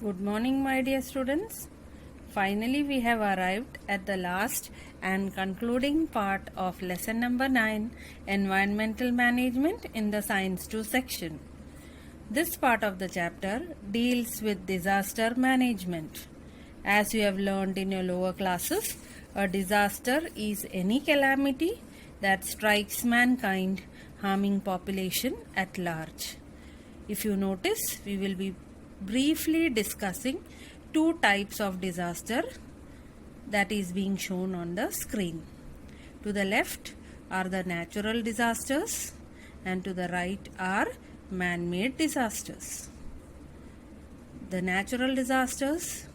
Good morning, my dear students. Finally, we have arrived at the last and concluding part of lesson number 9, Environmental Management in the Science 2 section. This part of the chapter deals with disaster management. As you have learned in your lower classes, a disaster is any calamity that strikes mankind, harming population at large. If you notice, we will be briefly discussing two types of disaster that is being shown on the screen. To the left are the natural disasters and to the right are man-made disasters. The natural disasters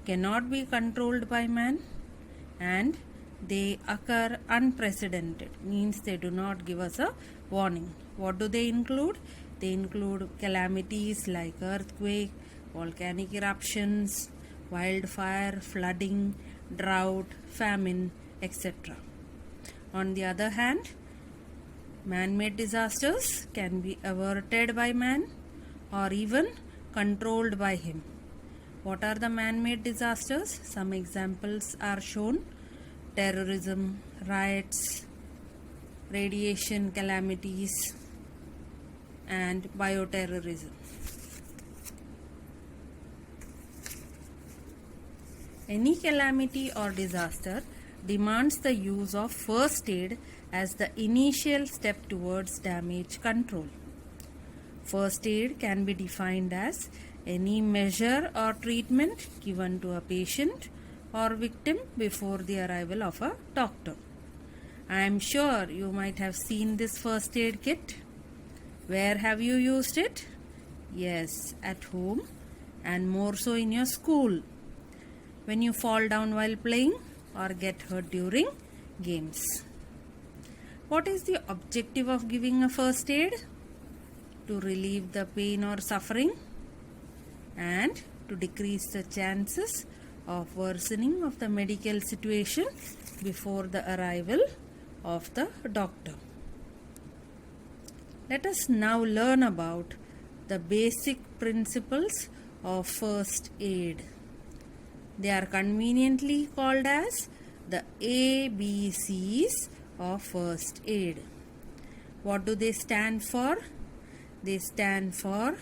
cannot be controlled by man and they occur unprecedented, means they do not give us a warning. What do they include? They include calamities like earthquake, volcanic eruptions, wildfire, flooding, drought, famine, etc. On the other hand, man-made disasters can be averted by man or even controlled by him. What are the man-made disasters? Some examples are shown: terrorism, riots, radiation calamities, and bioterrorism. Any calamity or disaster demands the use of first aid as the initial step towards damage control. First aid can be defined as any measure or treatment given to a patient or victim before the arrival of a doctor. I am sure you might have seen this first aid kit. Where have you used it? Yes, at home and more so in your school. When you fall down while playing or get hurt during games. What is the objective of giving a first aid? To relieve the pain or suffering and to decrease the chances of worsening of the medical situation before the arrival of the doctor. Let us now learn about the basic principles of first aid. They are conveniently called as the ABCs of first aid. What do they stand for? They stand for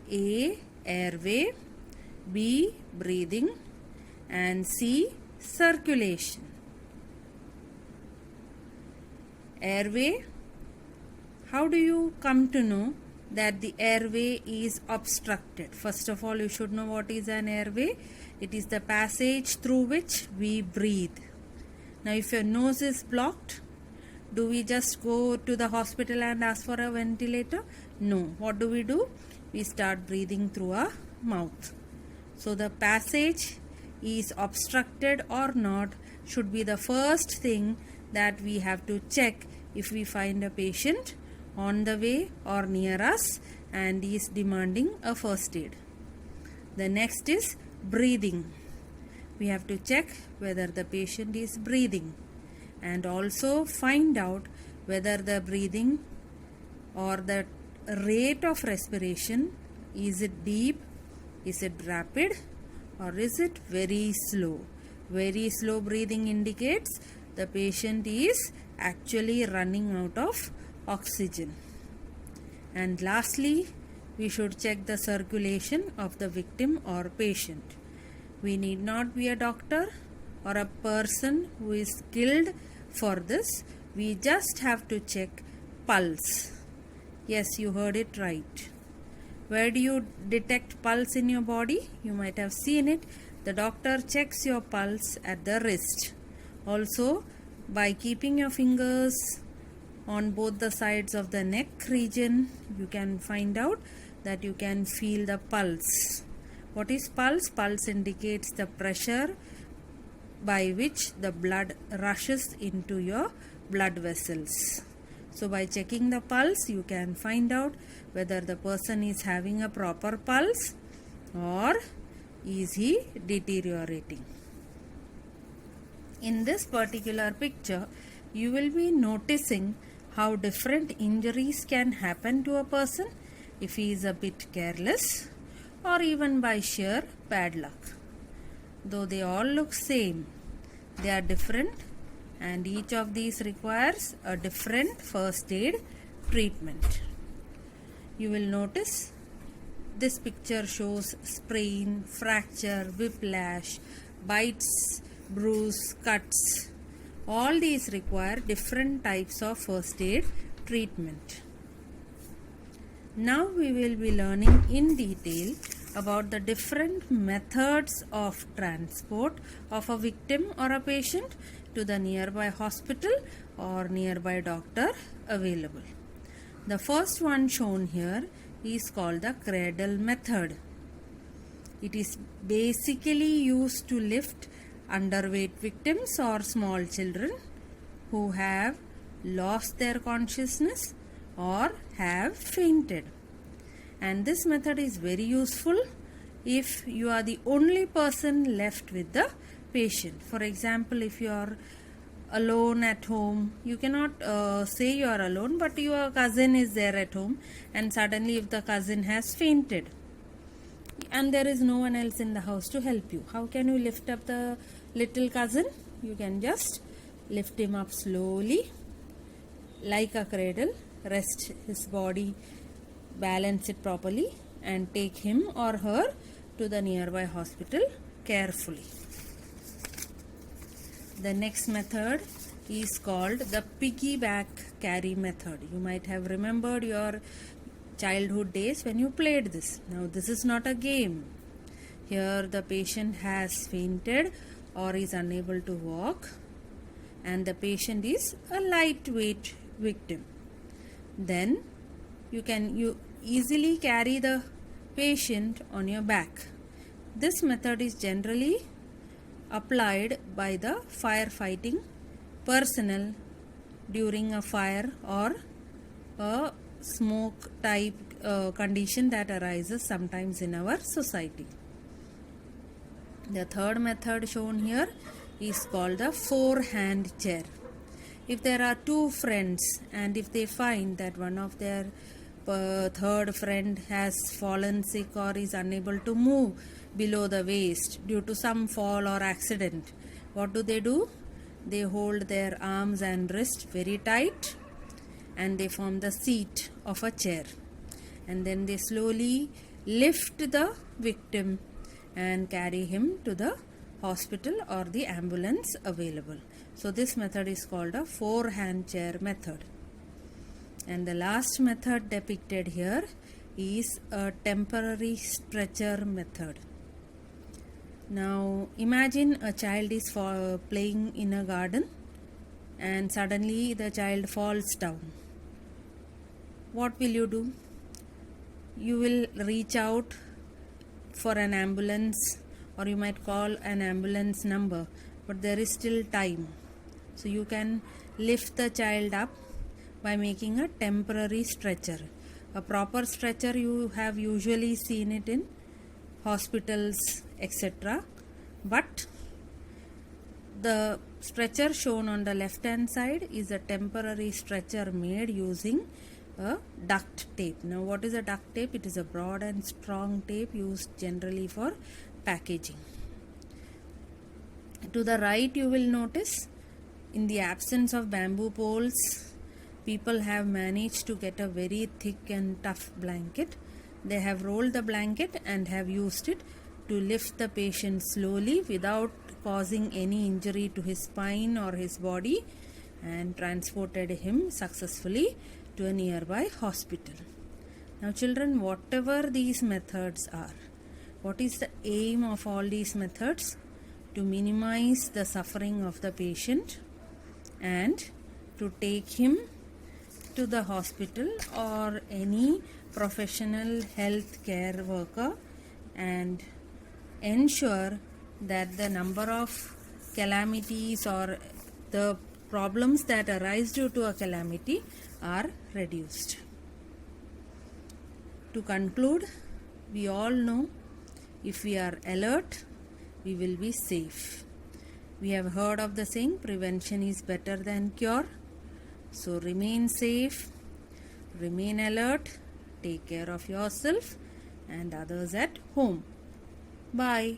A. Airway, B. Breathing, and C. Circulation. Airway. How do you come to know that the airway is obstructed? First of all, you should know what is an airway. It is the passage through which we breathe. Now, if your nose is blocked, do we just go to the hospital and ask for a ventilator? No. What do? We start breathing through our mouth. So, the passage is obstructed or not should be the first thing that we have to check if we find a patient on the way or near us and is demanding a first aid. The next is breathing. We have to check whether the patient is breathing and also find out whether the breathing or the rate of respiration, is it deep, is it rapid, or is it very slow. Very slow breathing indicates the patient is actually running out of oxygen. And lastly, we should check the circulation of the victim or patient. We need not be a doctor or a person who is skilled for this. We just have to check pulse. Yes, you heard it right. Where do you detect pulse in your body? You might have seen it. The doctor checks your pulse at the wrist. Also, by keeping your fingers on both the sides of the neck region, you can find out that you can feel the pulse. What is pulse? Pulse indicates the pressure by which the blood rushes into your blood vessels. So by checking the pulse, you can find out whether the person is having a proper pulse or is he deteriorating. In this particular picture, you will be noticing how different injuries can happen to a person if he is a bit careless or even by sheer bad luck. Though they all look same, they are different, and each of these requires a different first aid treatment. You will notice this picture shows sprain, fracture, whiplash, bites, bruise, cuts. All these require different types of first aid treatment. Now we will be learning in detail about the different methods of transport of a victim or a patient to the nearby hospital or nearby doctor available. The first one shown here is called the cradle method. It is basically used to lift underweight victims or small children who have lost their consciousness or have fainted. And this method is very useful if you are the only person left with the patient. For example, if you are alone at home, you cannot say you are alone, but your cousin is there at home, and suddenly if the cousin has fainted and there is no one else in the house to help you, how can you lift up the little cousin? You can just lift him up slowly like a cradle, rest his body, balance it properly, and take him or her to the nearby hospital carefully. The next method is called the piggyback carry method. You might have remembered your childhood days when you played this. Now this is not a game. Here the patient has fainted or is unable to walk, and the patient is a lightweight victim. Then you easily carry the patient on your back. This method is generally applied by the firefighting personnel during a fire or a smoke type condition that arises sometimes in our society. The third method shown here is called the four-hand chair. If there are two friends and if they find that one of their third friend has fallen sick or is unable to move below the waist due to some fall or accident, what do? They hold their arms and wrists very tight and they form the seat of a chair, and then they slowly lift the victim and carry him to the hospital or the ambulance available. So this method is called a four-hand chair method. And the last method depicted here is a temporary stretcher method. Now imagine a child is playing in a garden and suddenly the child falls down. What will you do? You will reach out for an ambulance, or you might call an ambulance number, but there is still time. So you can lift the child up by making a temporary stretcher. A proper stretcher you have usually seen it in hospitals, etc. But the stretcher shown on the left hand side is a temporary stretcher made using a duct tape. Now what is a duct tape? It is a broad and strong tape used generally for packaging. To the right you will notice, in the absence of bamboo poles, people have managed to get a very thick and tough blanket. They have rolled the blanket and have used it to lift the patient slowly without causing any injury to his spine or his body, and transported him successfully to a nearby hospital. Now children, whatever these methods are, what is the aim of all these methods? To minimize the suffering of the patient and to take him to the hospital or any professional health care worker and ensure that the number of calamities or the problems that arise due to a calamity are reduced. To conclude, we all know if we are alert, we will be safe. We have heard of the saying, prevention is better than cure. So remain safe, remain alert, take care of yourself, and others at home. Bye.